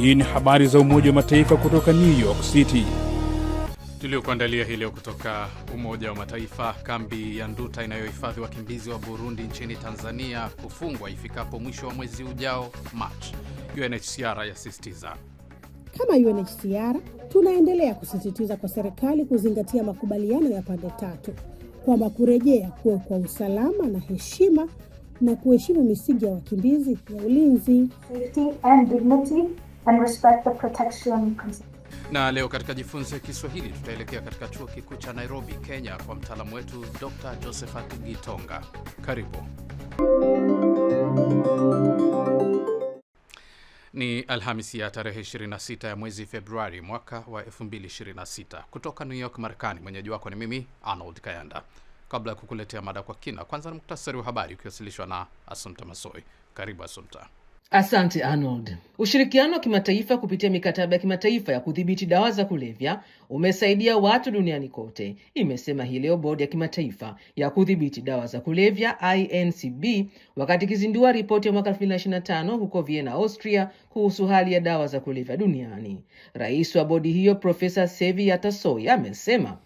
Hii ni habari za Umoja wa Mataifa kutoka New York City. Tuliokuandalia hii leo kutoka Umoja wa Mataifa. Kambi ya Nduta inayohifadhi wakimbizi wa Burundi nchini Tanzania kufungwa ifikapo mwisho wa mwezi ujao March. UNHCR yasisitiza. Kama UNHCR, tunaendelea kusisitiza kwa serikali kuzingatia makubaliano ya pande tatu kwamba kurejea kuwe kwa usalama na heshima na kuheshimu misingi ya wakimbizi ya ulinzi, safety and dignity and respect the protection. Na leo katika Jifunze Kiswahili tutaelekea katika Chuo Kikuu cha Nairobi, Kenya kwa mtaalamu wetu Dr. Josephat Gitonga. Karibu. Ni Alhamisi ya tarehe 26 ya mwezi Februari mwaka wa 2026. Kutoka New York, Marekani, mwenyeji wako ni mimi Arnold Kayanda. Kabla ya kukuletea mada kwa kina, kwanza ni muktasari wa habari ukiwasilishwa na Assumpta Masoi. Karibu Assumpta. Asante Arnold. Ushirikiano wa kimataifa kupitia mikataba ya kimataifa ya kudhibiti dawa za kulevya umesaidia watu duniani kote, imesema hii leo bodi ya kimataifa ya kudhibiti dawa za kulevya INCB wakati ikizindua ripoti ya mwaka 2025 huko Vienna, Austria kuhusu hali ya dawa za kulevya duniani. Rais wa bodi hiyo Profesa Sevi Yatasoi amesema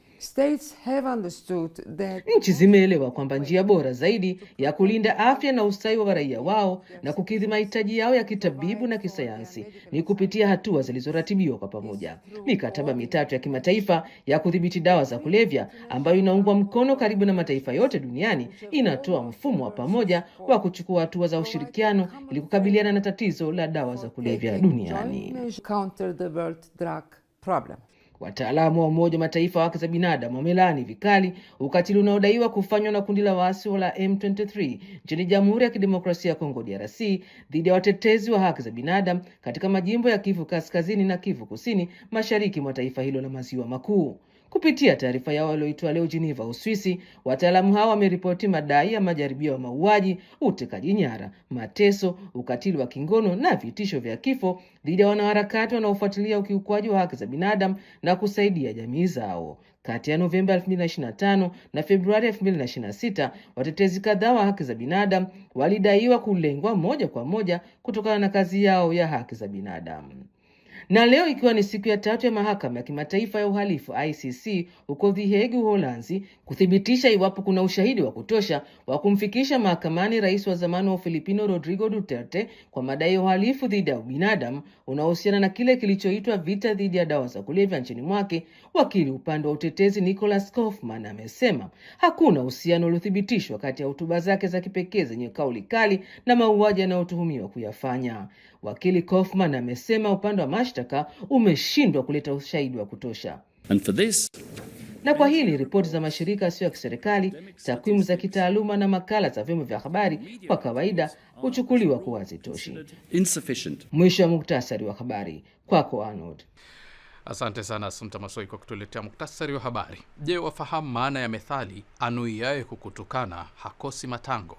nchi zimeelewa kwamba njia bora zaidi ya kulinda afya na ustawi wa raia wao na kukidhi mahitaji yao ya kitabibu na kisayansi ni kupitia hatua zilizoratibiwa kwa pamoja. Mikataba mitatu ya kimataifa ya kudhibiti dawa za kulevya ambayo inaungwa mkono karibu na mataifa yote duniani inatoa mfumo wa pamoja wa kuchukua hatua za ushirikiano ili kukabiliana na tatizo la dawa za kulevya duniani. Wataalamu wa Umoja wa Mataifa wa haki za binadamu wamelaani vikali ukatili unaodaiwa kufanywa na kundi la waasi la M23 nchini Jamhuri ya Kidemokrasia ya Kongo DRC dhidi ya watetezi wa haki za binadamu katika majimbo ya Kivu Kaskazini na Kivu Kusini, mashariki mwa taifa hilo la Maziwa Makuu. Kupitia taarifa yao walioitoa leo Geneva, Uswisi, wataalamu hao wameripoti madai ya majaribio ya mauaji, utekaji nyara, mateso, ukatili wa kingono na vitisho vya kifo dhidi ya wanaharakati wanaofuatilia ukiukwaji wa haki za binadamu na kusaidia jamii zao. Kati ya Novemba 2025 na Februari 2026, watetezi kadhaa wa haki za binadamu walidaiwa kulengwa moja kwa moja kutokana na kazi yao ya haki za binadamu. Na leo ikiwa ni siku ya tatu ya mahakama ya kimataifa ya uhalifu ICC huko The Hague, Uholanzi, kuthibitisha iwapo kuna ushahidi wa kutosha wa kumfikisha mahakamani rais wa zamani wa Filipino Rodrigo Duterte kwa madai ya uhalifu dhidi ya binadamu unaohusiana na kile kilichoitwa vita dhidi ya dawa za kulevya nchini mwake. Wakili upande wa utetezi Nicholas Kaufman amesema hakuna uhusiano uliothibitishwa kati ya hotuba zake za kipekee zenye kauli kali na mauaji yanayotuhumiwa kuyafanya. Wakili Kaufman amesema upande wa mashtaka umeshindwa kuleta ushahidi wa kutosha. Na kwa hili ripoti za mashirika yasiyo ya kiserikali, takwimu za kitaaluma na makala za vyombo vya habari kwa kawaida huchukuliwa kuwa hazitoshi. Mwisho wa muktasari wa habari. Kwako Arnold. Asante sana Assumpta Masoi kwa kutuletea muktasari wa habari. Je, wafahamu maana ya methali anuiaye kukutukana hakosi matango?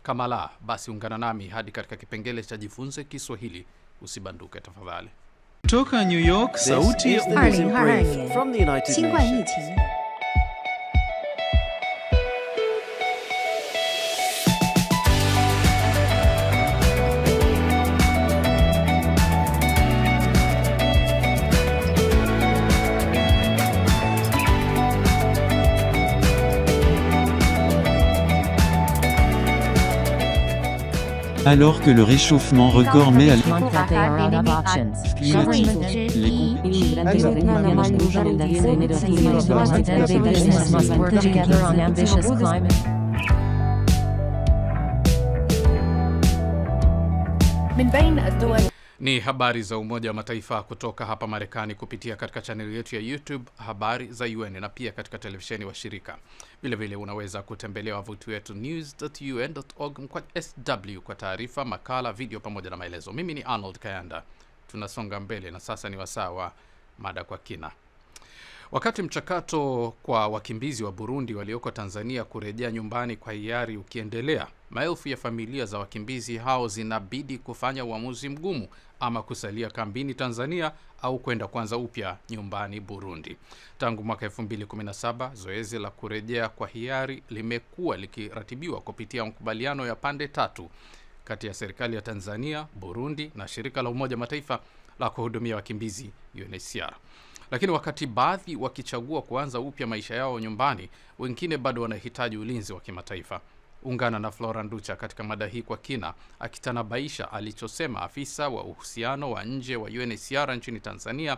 Kama la, basi ungana nami hadi katika kipengele cha Jifunze Kiswahili. Usibanduke tafadhali. Kutoka New York, sauti ya from the United Nations. Alors que le réchauffement record met à Ni habari za Umoja wa Mataifa kutoka hapa Marekani kupitia katika chaneli yetu ya YouTube Habari za UN na pia katika televisheni wa shirika. Vile vile unaweza kutembelea wavuti wetu news.un.org/sw kwa taarifa, makala, video pamoja na maelezo. Mimi ni Arnold Kayanda. Tunasonga mbele na sasa ni wasaa wa mada kwa kina. Wakati mchakato kwa wakimbizi wa Burundi walioko Tanzania kurejea nyumbani kwa hiari ukiendelea, maelfu ya familia za wakimbizi hao zinabidi kufanya uamuzi mgumu, ama kusalia kambini Tanzania au kwenda kwanza upya nyumbani Burundi. Tangu mwaka 2017, zoezi la kurejea kwa hiari limekuwa likiratibiwa kupitia makubaliano ya pande tatu kati ya serikali ya Tanzania, Burundi na shirika la Umoja Mataifa la kuhudumia wakimbizi UNHCR. Lakini wakati baadhi wakichagua kuanza upya maisha yao nyumbani, wengine bado wanahitaji ulinzi wa kimataifa. Ungana na Flora Nducha katika mada hii kwa kina, akitanabaisha alichosema afisa wa uhusiano wa nje wa UNHCR nchini Tanzania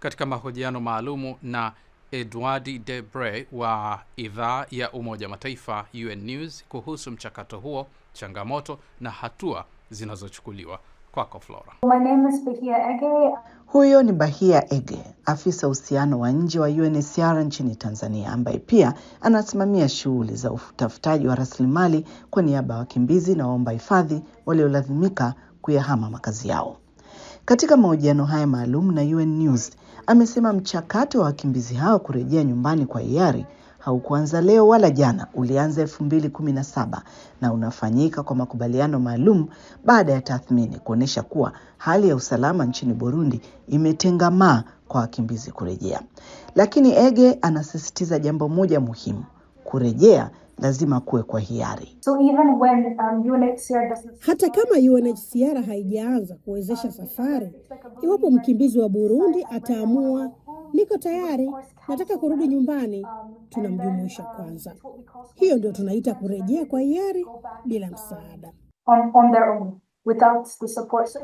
katika mahojiano maalumu na Edward Debre wa idhaa ya Umoja Mataifa UN News kuhusu mchakato huo, changamoto na hatua zinazochukuliwa. Kwako Flora. My name is Bahia Ege. Huyo ni Bahia Ege, afisa uhusiano wa nje wa UNHCR nchini Tanzania, ambaye pia anasimamia shughuli za utafutaji wa rasilimali kwa niaba ya wakimbizi na waomba hifadhi waliolazimika kuyahama makazi yao. Katika mahojiano haya maalum na UN News, amesema mchakato wa wakimbizi hao kurejea nyumbani kwa hiari haukuanza leo wala jana, ulianza 2017 na unafanyika kwa makubaliano maalum baada ya tathmini kuonesha kuwa hali ya usalama nchini Burundi imetengamaa kwa wakimbizi kurejea. Lakini Ege anasisitiza jambo moja muhimu: kurejea lazima kuwe kwa hiari. So even when UNHCR doesn't... Hata kama UNHCR haijaanza kuwezesha safari, iwapo mkimbizi wa Burundi ataamua niko tayari, nataka kurudi nyumbani, tunamjumuisha kwanza. Hiyo ndio tunaita kurejea kwa hiari bila msaada. on their own without the support.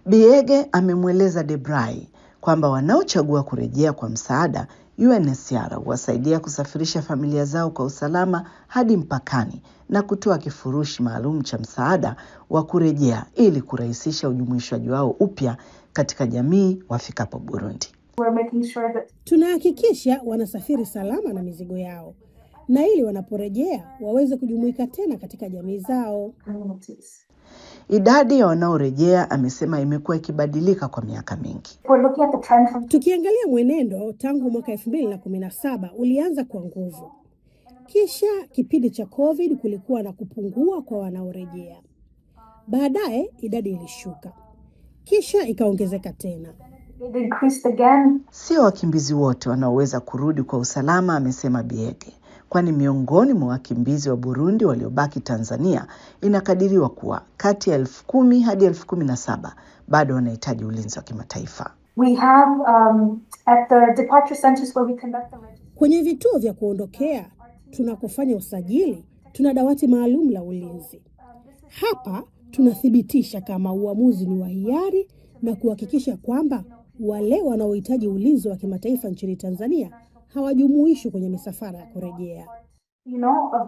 Biege amemweleza Debray kwamba wanaochagua kurejea kwa msaada, UNHCR huwasaidia kusafirisha familia zao kwa usalama hadi mpakani na kutoa kifurushi maalum cha msaada wa kurejea ili kurahisisha ujumuishwaji wao upya katika jamii wafikapo Burundi. We're making sure that Tunahakikisha wanasafiri salama na mizigo yao, na ili wanaporejea waweze kujumuika tena katika jamii zao. communities. Idadi ya wanaorejea, amesema, imekuwa ikibadilika kwa miaka mingi. We're looking at the trend from Tukiangalia mwenendo tangu mwaka 2017 ulianza kwa nguvu. Kisha kipindi cha COVID kulikuwa na kupungua kwa wanaorejea. Baadaye idadi ilishuka. Kisha ikaongezeka tena. it increased again. Sio wakimbizi wote wanaoweza kurudi kwa usalama, amesema Biege, kwani miongoni mwa wakimbizi wa Burundi waliobaki Tanzania inakadiriwa kuwa kati ya 10,000 hadi 17,000 bado wanahitaji ulinzi wa kimataifa. We have at the departure centers where we conduct the registration. Kwenye vituo vya kuondokea tunakofanya usajili, tuna dawati maalum la ulinzi. Hapa tunathibitisha kama uamuzi ni wa hiari na kuhakikisha kwamba wale wanaohitaji ulinzi wa kimataifa nchini Tanzania hawajumuishwi kwenye misafara ya kurejea. Of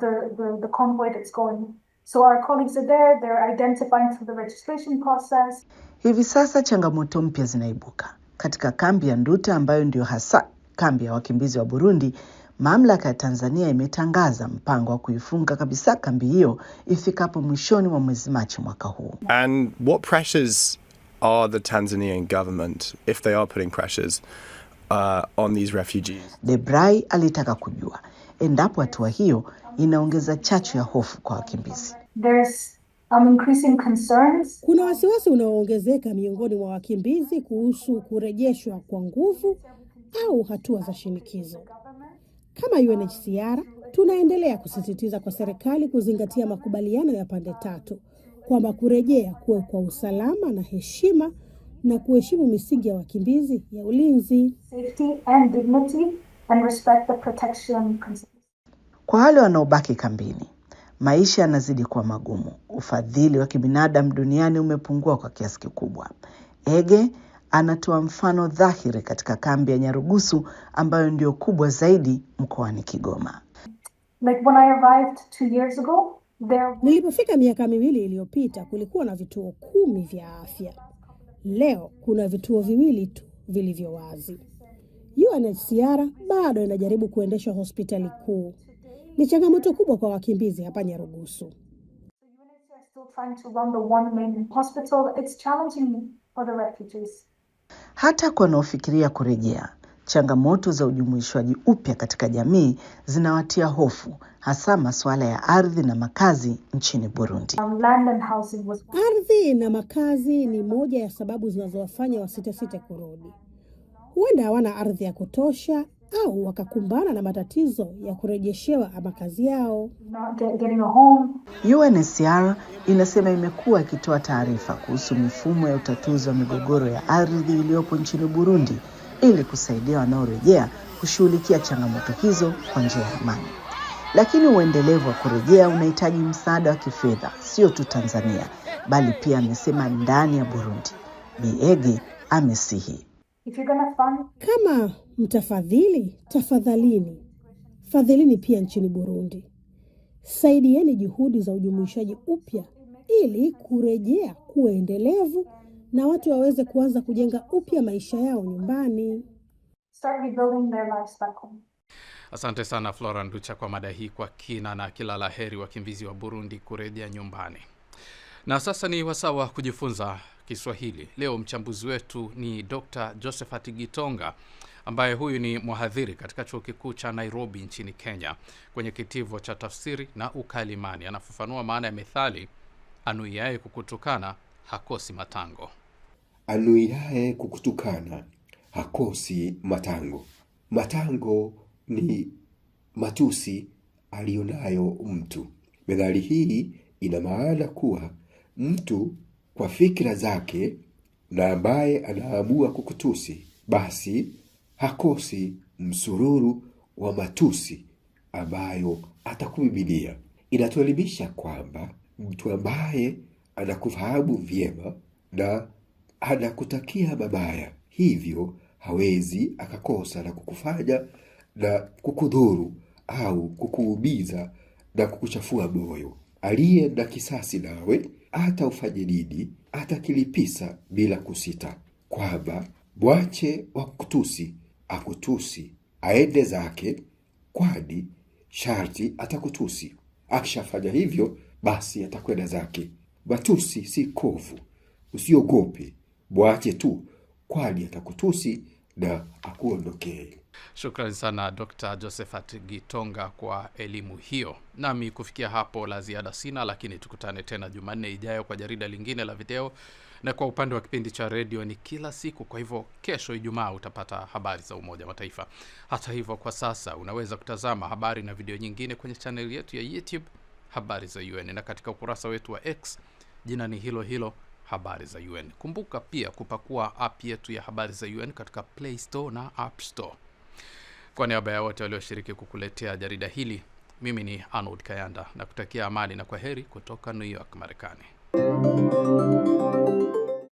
the convoy that's going. So our colleagues are there, they're identifying through the registration process. Hivi sasa changamoto mpya zinaibuka. Katika kambi ya Nduta ambayo ndio hasa kambi ya wakimbizi wa Burundi, mamlaka ya Tanzania imetangaza mpango wa kuifunga kabisa kambi hiyo ifikapo mwishoni mwa mwezi Machi mwaka huu. And what pressures are the Tanzanian government, if they are putting pressures on these refugees? Debray alitaka kujua endapo hatua hiyo inaongeza chachu ya hofu kwa wakimbizi. There's increasing concerns. Kuna wasiwasi unaoongezeka miongoni mwa wakimbizi kuhusu kurejeshwa kwa nguvu au hatua za shinikizo. Kama UNHCR, tunaendelea kusisitiza kwa serikali kuzingatia makubaliano ya pande tatu kwamba kurejea kuwe kwa usalama na heshima na kuheshimu misingi ya wakimbizi ya ulinzi, Safety and dignity and respect the protection principles. Kwa wale wanaobaki kambini, maisha yanazidi kuwa magumu. Ufadhili wa kibinadamu duniani umepungua kwa kiasi kikubwa. Ege anatoa mfano dhahiri katika kambi ya Nyarugusu ambayo ndio kubwa zaidi mkoani Kigoma. Like when I arrived 2 years ago, Nilipofika miaka 2 iliyopita kulikuwa na vituo 10 vya afya. Leo kuna vituo 2 tu vilivyo wazi. UNHCR bado inajaribu kuendesha hospitali kuu. Ni changamoto kubwa kwa wakimbizi hapa Nyarugusu. UNHCR is still trying to run the one main hospital. It's challenging for the refugees. Hata kwa wanaofikiria kurejea, changamoto za ujumuishwaji upya katika jamii zinawatia hofu, hasa masuala ya ardhi na makazi nchini Burundi. Land and housing was... Ardhi na makazi ni moja ya sababu zinazowafanya wasitesite kurudi. Huenda hawana ardhi ya kutosha au wakakumbana na matatizo ya kurejeshewa makazi yao. not getting a home. UNHCR inasema imekuwa ikitoa taarifa kuhusu mifumo ya utatuzi wa migogoro ya ardhi iliyopo nchini Burundi ili kusaidia wanaorejea kushughulikia changamoto hizo kwa njia ya amani. Lakini uendelevu wa kurejea unahitaji msaada wa kifedha, sio tu Tanzania, bali pia amesema ndani ya Burundi. Biege amesihi. If you're gonna fund, Kama mtafadhili, tafadhalini, fadhilini pia nchini Burundi. Saidieni juhudi za ujumuishaji upya ili kurejea kuwa endelevu na watu waweze kuanza kujenga upya maisha yao nyumbani. start rebuilding their lives back home. Asante sana Flora Nducha kwa mada hii kwa kina, na kila laheri wakimbizi wa Burundi kurejea nyumbani. Na sasa ni wasawa kujifunza Kiswahili. Leo mchambuzi wetu ni Dr. Josephat Gitonga, ambaye huyu ni mhadhiri katika chuo kikuu cha Nairobi nchini Kenya kwenye kitivo cha tafsiri na ukalimani. Anafafanua maana ya methali anuiaye kukutukana hakosi matango. Anuiaye kukutukana hakosi matango. Matango ni matusi alionayo mtu. Methali hii ina maana kuwa mtu kwa fikra zake na ambaye anaamua kukutusi, basi hakosi msururu wa matusi ambayo atakubibilia. Inatuelimisha kwamba mtu ambaye anakufahamu vyema na anakutakia mabaya, hivyo hawezi akakosa na kukufanya na kukudhuru au kukuumiza na kukuchafua moyo. Aliye na kisasi nawe hata ufanye nini atakilipisa bila kusita, kwamba mwache wa kutusi akutusi aende zake, kwani sharti atakutusi. Akishafanya hivyo basi atakwenda zake. Matusi si kovu, usiogope, mwache tu, kwani atakutusi na akuondokee. Shukrani sana Dr. Josephat Gitonga kwa elimu hiyo. Nami kufikia hapo la ziada sina, lakini tukutane tena Jumanne ijayo kwa jarida lingine la video, na kwa upande wa kipindi cha radio ni kila siku. Kwa hivyo kesho Ijumaa utapata habari za Umoja wa Mataifa. Hata hivyo kwa sasa unaweza kutazama habari na video nyingine kwenye channel yetu ya YouTube Habari za UN, na katika ukurasa wetu wa X jina ni hilo hilo Habari za UN. Kumbuka pia kupakua app yetu ya Habari za UN katika Play Store na App Store. Kwa niaba ya wote walioshiriki kukuletea jarida hili, mimi ni Arnold Kayanda na kutakia amani na kwaheri kutoka New York, Marekani.